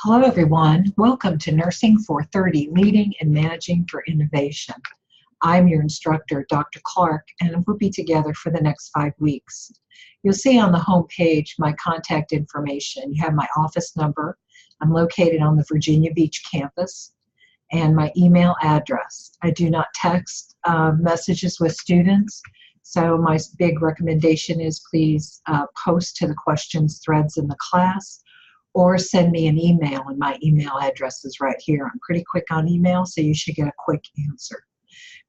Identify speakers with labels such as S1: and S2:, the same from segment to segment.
S1: Hello everyone, welcome to Nursing 430, Leading and Managing for Innovation. I'm your instructor, Dr. Clark, and we'll be together for the next 5 weeks. You'll see on the home page my contact information. You have my office number. I'm located on the Virginia Beach campus, and my email address. I do not text messages with students, so my big recommendation is please post to the questions threads in the class, or send me an email, and my email address is right here. I'm pretty quick on email, so you should get a quick answer.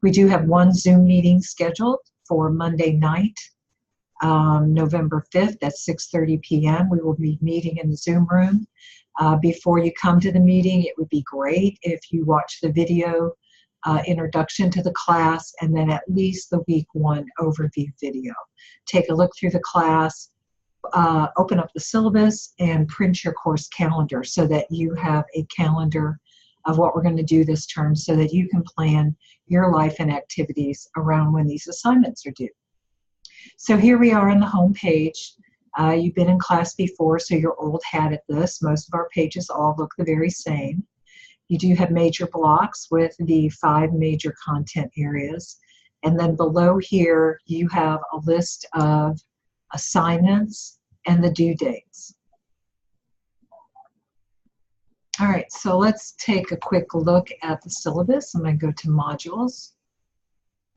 S1: We do have one Zoom meeting scheduled for Monday night, November 5th at 6:30 p.m. We will be meeting in the Zoom room. Before you come to the meeting, it would be great if you watch the video introduction to the class and then at least the week 1 overview video. Take a look through the class. Open up the syllabus and print your course calendar so that you have a calendar of what we're going to do this term so that you can plan your life and activities around when these assignments are due. So here we are on the home page. You've been in class before, so you're old hat at this. Most of our pages all look the very same. You do have major blocks with the 5 major content areas. And then below here, you have a list of assignments and the due dates. All right, so let's take a quick look at the syllabus. I'm going to go to modules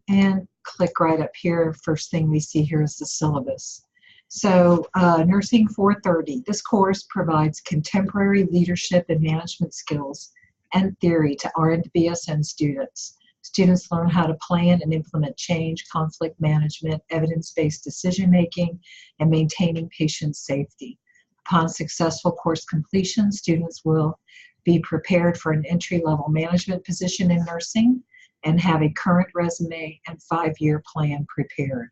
S1: and click right up here. First thing we see here is the syllabus. So Nursing 430, this course provides contemporary leadership and management skills and theory to RN to BSN students. Students learn how to plan and implement change, conflict management, evidence-based decision-making, and maintaining patient safety. Upon successful course completion, students will be prepared for an entry-level management position in nursing and have a current resume and 5-year plan prepared.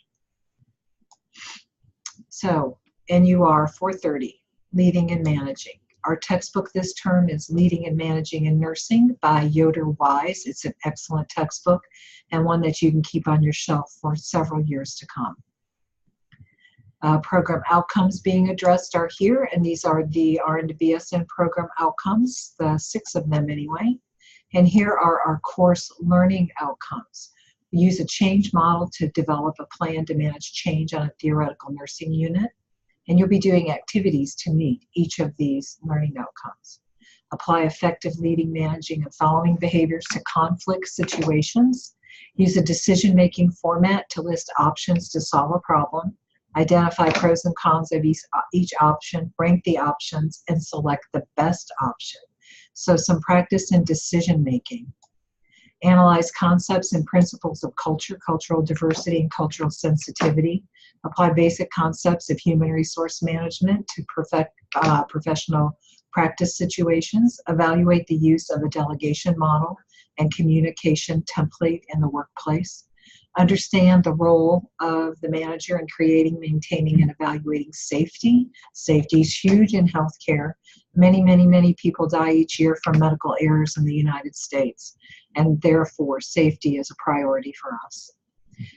S1: So, NUR 430, Leading and Managing. Our textbook this term is Leading and Managing in Nursing by Yoder Wise. It's an excellent textbook and one that you can keep on your shelf for several years to come. Program outcomes being addressed are here, and these are the RN to BSN program outcomes, the 6 of them anyway. And here are our course learning outcomes. We use a change model to develop a plan to manage change on a theoretical nursing unit. And you'll be doing activities to meet each of these learning outcomes. Apply effective leading, managing, and following behaviors to conflict situations. Use a decision-making format to list options to solve a problem. Identify pros and cons of each option, rank the options, and select the best option. So some practice in decision-making. Analyze concepts and principles of culture, cultural diversity, and cultural sensitivity. Apply basic concepts of human resource management to perfect professional practice situations. Evaluate the use of a delegation model and communication template in the workplace. Understand the role of the manager in creating, maintaining, and evaluating safety. Safety is huge in healthcare. Many people die each year from medical errors in the United States, and therefore safety is a priority for us.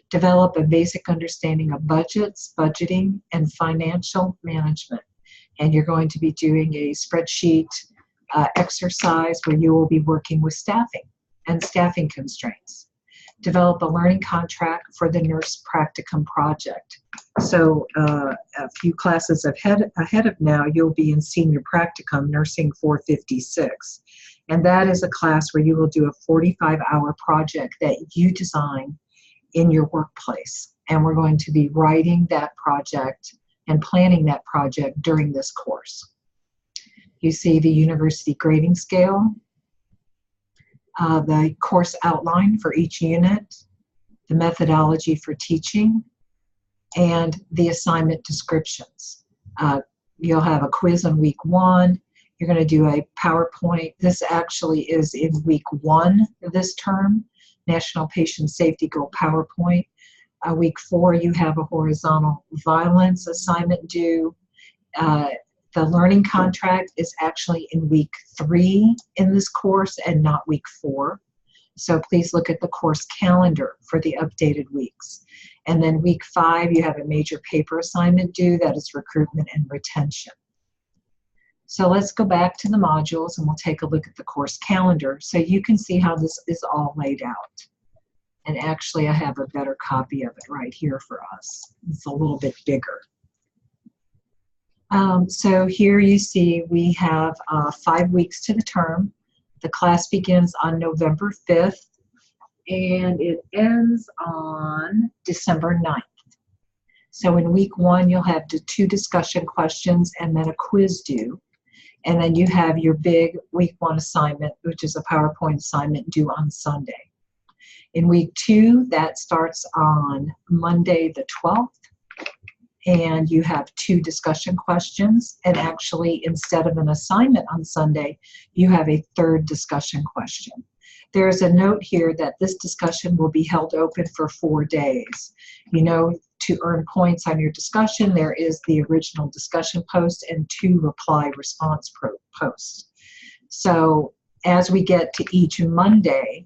S1: Develop a basic understanding of budgets, budgeting, and financial management. And you're going to be doing a spreadsheet exercise where you will be working with staffing and staffing constraints. Develop a learning contract for the nurse practicum project. So a few classes ahead of now, you'll be in senior practicum, Nursing 456. And that is a class where you will do a 45-hour project that you design in your workplace. And we're going to be writing that project and planning that project during this course. You see the university grading scale, the course outline for each unit, the methodology for teaching, and the assignment descriptions. You'll have a quiz on week 1. You're going to do a PowerPoint. This actually is in week 1 of this term, National Patient Safety Goal PowerPoint. Week 4, you have a horizontal violence assignment due. The learning contract is actually in week 3 in this course and not week 4. So please look at the course calendar for the updated weeks. And then week 5, you have a major paper assignment due, that is recruitment and retention. So let's go back to the modules and we'll take a look at the course calendar so you can see how this is all laid out. And actually, I have a better copy of it right here for us. It's a little bit bigger. So here you see we have 5 weeks to the term. The class begins on November 5th and it ends on December 9th. So in week 1, you'll have the 2 discussion questions and then a quiz due. And then you have your big week 1 assignment, which is a PowerPoint assignment due on Sunday. In week 2, that starts on Monday the 12th. And you have 2 discussion questions. And actually, instead of an assignment on Sunday, you have a 3rd discussion question. There's a note here that this discussion will be held open for 4 days. You know, to earn points on your discussion, there is the original discussion post and 2 reply response posts. So as we get to each Monday,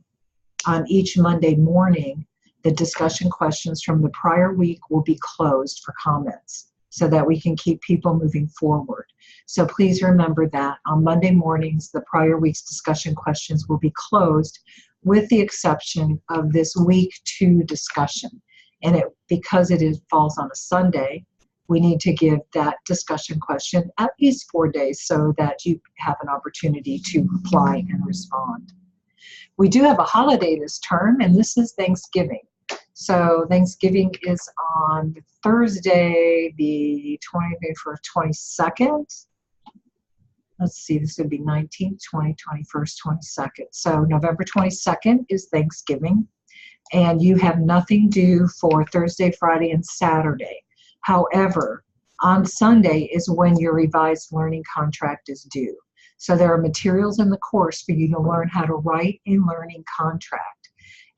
S1: on each Monday morning, the discussion questions from the prior week will be closed for comments so that we can keep people moving forward. So please remember that on Monday mornings, the prior week's discussion questions will be closed with the exception of this week 2 discussion. And because it falls on a Sunday, we need to give that discussion question at least 4 days so that you have an opportunity to reply and respond. We do have a holiday this term, and this is Thanksgiving. So Thanksgiving is on Thursday, the 22nd. Let's see, this would be 19th, 20th, 21st, 22nd. So November 22nd is Thanksgiving, and you have nothing due for Thursday, Friday, and Saturday. However, on Sunday is when your revised learning contract is due. So there are materials in the course for you to learn how to write a learning contract.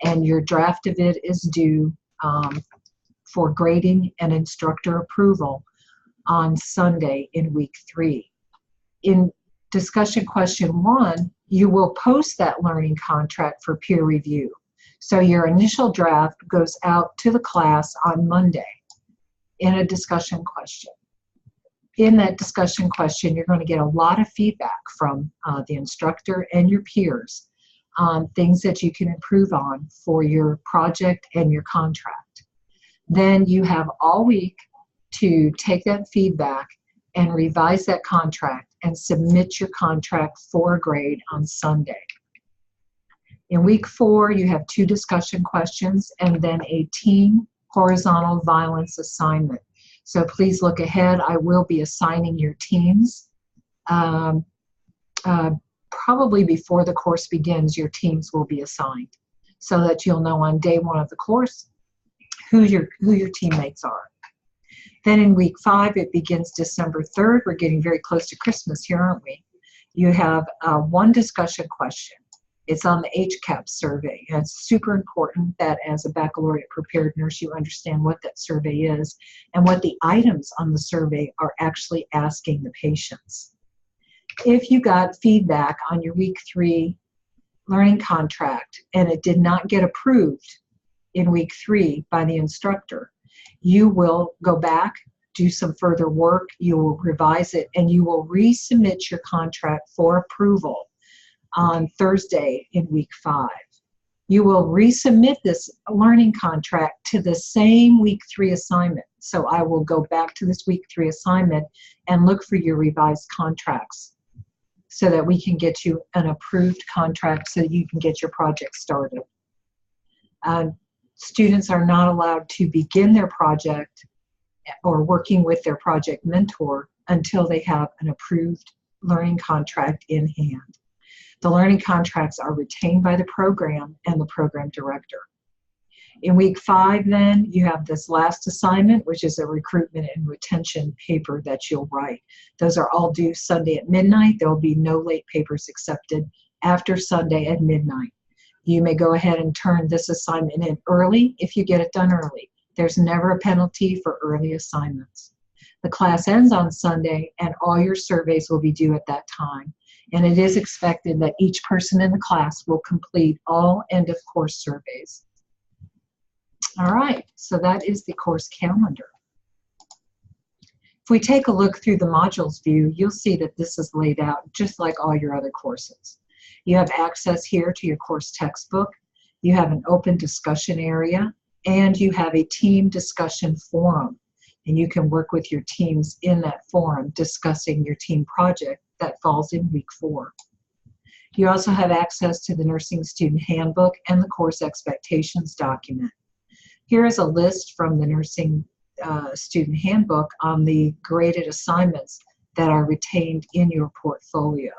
S1: And your draft of it is due for grading and instructor approval on Sunday in week 3. In discussion question 1, you will post that learning contract for peer review. So your initial draft goes out to the class on Monday in a discussion question. In that discussion question, you're going to get a lot of feedback from the instructor and your peers on things that you can improve on for your project and your contract. Then you have all week to take that feedback and revise that contract and submit your contract for a grade on Sunday. In week 4, you have 2 discussion questions and then a teen horizontal violence assignment. So please look ahead. I will be assigning your teams. Probably before the course begins, your teams will be assigned so that you'll know on day 1 of the course who your teammates are. Then in week 5, it begins December 3rd. We're getting very close to Christmas here, aren't we? You have 1 discussion question. It's on the HCAP survey, and it's super important that as a baccalaureate prepared nurse, you understand what that survey is and what the items on the survey are actually asking the patients. If you got feedback on your week 3 learning contract and it did not get approved in week 3 by the instructor, you will go back, do some further work, you will revise it, and you will resubmit your contract for approval on Thursday in week 5. You will resubmit this learning contract to the same week 3 assignment. So I will go back to this week 3 assignment and look for your revised contracts so that we can get you an approved contract so that you can get your project started. Students are not allowed to begin their project or working with their project mentor until they have an approved learning contract in hand. The learning contracts are retained by the program and the program director. In week 5, then, you have this last assignment, which is a recruitment and retention paper that you'll write. Those are all due Sunday at midnight. There will be no late papers accepted after Sunday at midnight. You may go ahead and turn this assignment in early if you get it done early. There's never a penalty for early assignments. The class ends on Sunday, and all your surveys will be due at that time. And it is expected that each person in the class will complete all end-of-course surveys. All right, so that is the course calendar. If we take a look through the modules view, you'll see that this is laid out just like all your other courses. You have access here to your course textbook, you have an open discussion area, and you have a team discussion forum. And you can work with your teams in that forum discussing your team project that falls in week 4. You also have access to the Nursing Student Handbook and the Course Expectations document. Here is a list from the Nursing Student Handbook on the graded assignments that are retained in your portfolio.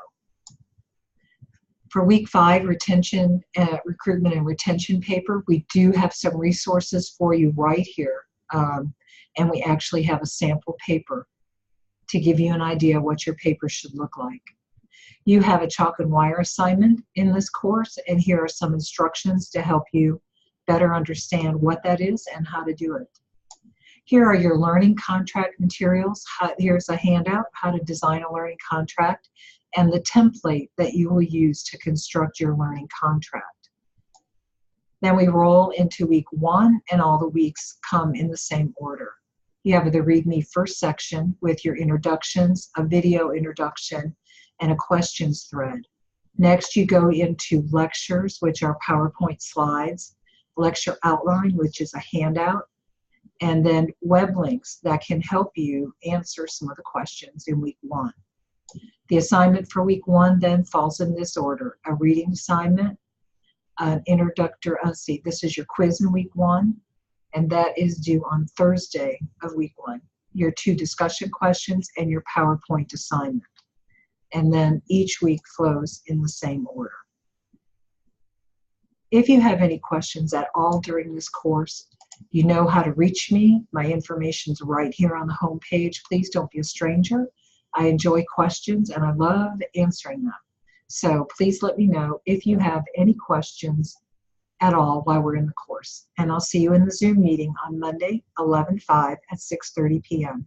S1: For week 5 recruitment and retention paper, we do have some resources for you right here. And we actually have a sample paper to give you an idea what your paper should look like. You have a chalk and wire assignment in this course, and here are some instructions to help you better understand what that is and how to do it. Here are your learning contract materials. Here's a handout, how to design a learning contract, and the template that you will use to construct your learning contract. Then we roll into week 1, and all the weeks come in the same order. You have the Read Me First section with your introductions, a video introduction, and a questions thread. Next, you go into lectures, which are PowerPoint slides, lecture outline, which is a handout, and then web links that can help you answer some of the questions in week 1. The assignment for week 1 then falls in this order: a reading assignment, an introductory, this is your quiz in week 1, and that is due on Thursday of week 1. Your 2 discussion questions and your PowerPoint assignment. And then each week flows in the same order. If you have any questions at all during this course, you know how to reach me. My information's right here on the home page. Please don't be a stranger. I enjoy questions and I love answering them. So please let me know if you have any questions at all while we're in the course. And I'll see you in the Zoom meeting on Monday, 11/5 at 6:30 p.m.